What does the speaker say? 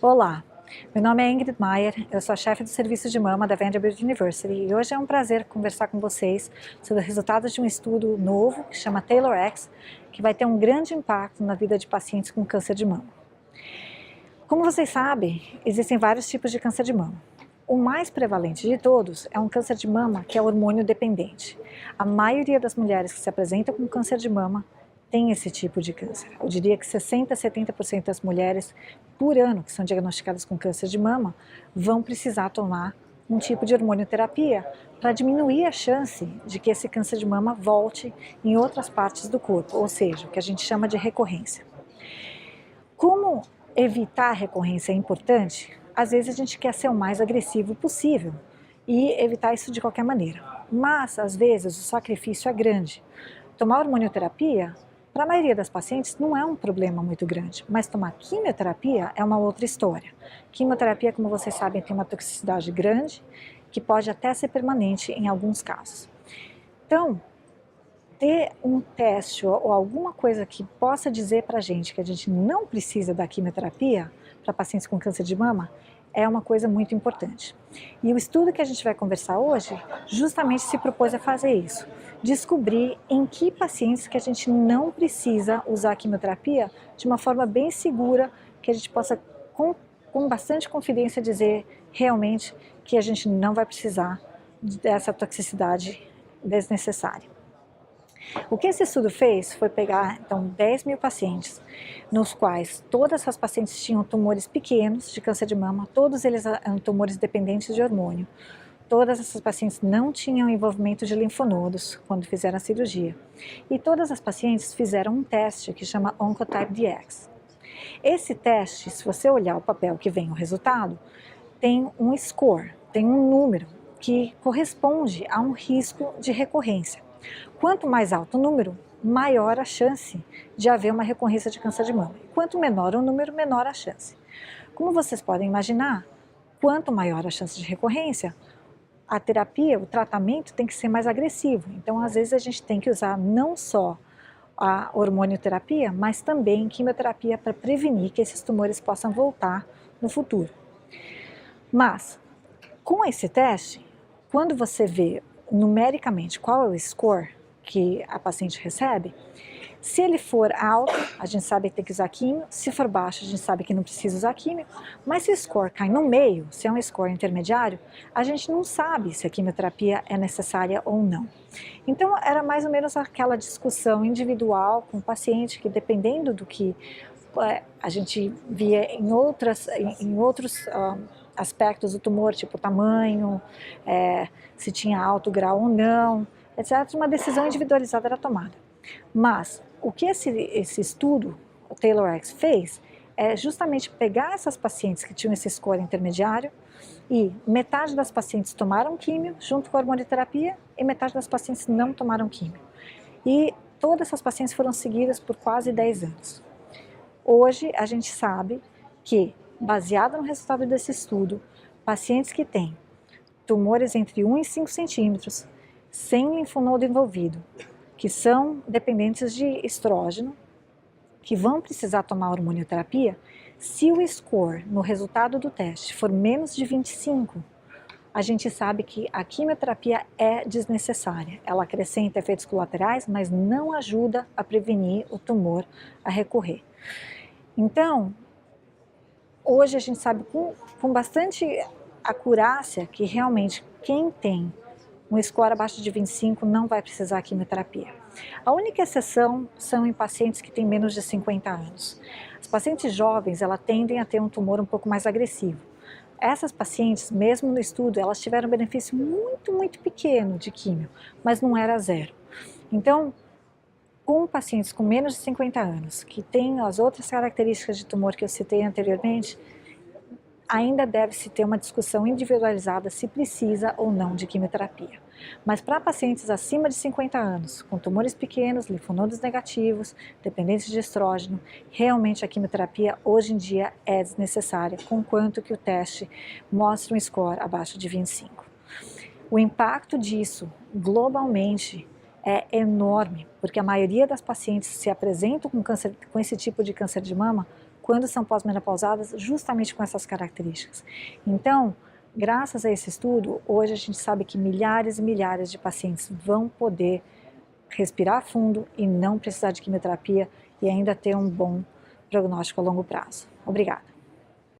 Olá, meu nome é Ingrid Maier, eu sou a chefe do serviço de mama da Vanderbilt University e hoje é um prazer conversar com vocês sobre os resultados de um estudo novo que chama TAILORx, que vai ter um grande impacto na vida de pacientes com câncer de mama. Como vocês sabem, existem vários tipos de câncer de mama. O mais prevalente de todos é um câncer de mama que é hormônio dependente. A maioria das mulheres que se apresentam com câncer de mama tem esse tipo de câncer. Eu diria que 60 a 70% das mulheres por ano que são diagnosticadas com câncer de mama vão precisar tomar um tipo de hormonioterapia para diminuir a chance de que esse câncer de mama volte em outras partes do corpo, ou seja, o que a gente chama de recorrência. Como evitar a recorrência é importante, às vezes a gente quer ser o mais agressivo possível e evitar isso de qualquer maneira. Mas, às vezes, o sacrifício é grande. Tomar hormonioterapia, para a maioria das pacientes, não é um problema muito grande, mas tomar quimioterapia é uma outra história. Quimioterapia, como vocês sabem, tem uma toxicidade grande, que pode até ser permanente em alguns casos. Então, ter um teste ou alguma coisa que possa dizer para a gente que a gente não precisa da quimioterapia para pacientes com câncer de mama é uma coisa muito importante. E o estudo que a gente vai conversar hoje justamente se propôs a fazer isso, descobrir em que pacientes que a gente não precisa usar a quimioterapia de uma forma bem segura, que a gente possa com bastante confidência dizer realmente que a gente não vai precisar dessa toxicidade desnecessária. O que esse estudo fez foi pegar, então, 10 mil pacientes, nos quais todas as pacientes tinham tumores pequenos de câncer de mama, todos eles eram tumores dependentes de hormônio. Todas essas pacientes não tinham envolvimento de linfonodos quando fizeram a cirurgia. E todas as pacientes fizeram um teste que chama Oncotype DX. Esse teste, se você olhar o papel que vem o resultado, tem um score, tem um número que corresponde a um risco de recorrência. Quanto mais alto o número, maior a chance de haver uma recorrência de câncer de mama. Quanto menor o número, menor a chance. Como vocês podem imaginar, quanto maior a chance de recorrência, a terapia, o tratamento tem que ser mais agressivo. Então, às vezes, a gente tem que usar não só a hormonioterapia, mas também quimioterapia para prevenir que esses tumores possam voltar no futuro. Mas, com esse teste, quando você vê numericamente qual é o score que a paciente recebe, se ele for alto, a gente sabe que tem que usar químio, se for baixo, a gente sabe que não precisa usar químio, mas se o score cai no meio, se é um score intermediário, a gente não sabe se a quimioterapia é necessária ou não. Então, era mais ou menos aquela discussão individual com o paciente, que dependendo do que a gente via em outros aspectos do tumor, tipo tamanho, se tinha alto grau ou não, etc., uma decisão individualizada era tomada. Mas o que esse estudo, o TAILORx, fez é justamente pegar essas pacientes que tinham esse score intermediário e metade das pacientes tomaram químio junto com a hormonioterapia e metade das pacientes não tomaram químio. E todas essas pacientes foram seguidas por quase 10 anos. Hoje a gente sabe que, baseado no resultado desse estudo, pacientes que têm tumores entre 1 e 5 centímetros, sem linfonodo envolvido, que são dependentes de estrógeno, que vão precisar tomar hormonioterapia, se o score no resultado do teste for menos de 25, a gente sabe que a quimioterapia é desnecessária. Ela acrescenta efeitos colaterais, mas não ajuda a prevenir o tumor a recorrer. Então, hoje a gente sabe com bastante acurácia que realmente quem tem um score abaixo de 25 não vai precisar de quimioterapia. A única exceção são em pacientes que têm menos de 50 anos. As pacientes jovens, elas tendem a ter um tumor um pouco mais agressivo. Essas pacientes, mesmo no estudo, elas tiveram um benefício muito, muito pequeno de químio, mas não era zero. Então, com pacientes com menos de 50 anos, que têm as outras características de tumor que eu citei anteriormente, ainda deve-se ter uma discussão individualizada se precisa ou não de quimioterapia. Mas para pacientes acima de 50 anos, com tumores pequenos, linfonodos negativos, dependentes de estrógeno, realmente a quimioterapia hoje em dia é desnecessária, conquanto que o teste mostre um score abaixo de 25. O impacto disso globalmente é enorme, porque a maioria das pacientes se apresentam com esse tipo de câncer de mama quando são pós-menopausadas, justamente com essas características. Então, graças a esse estudo, hoje a gente sabe que milhares e milhares de pacientes vão poder respirar fundo e não precisar de quimioterapia e ainda ter um bom prognóstico a longo prazo. Obrigada.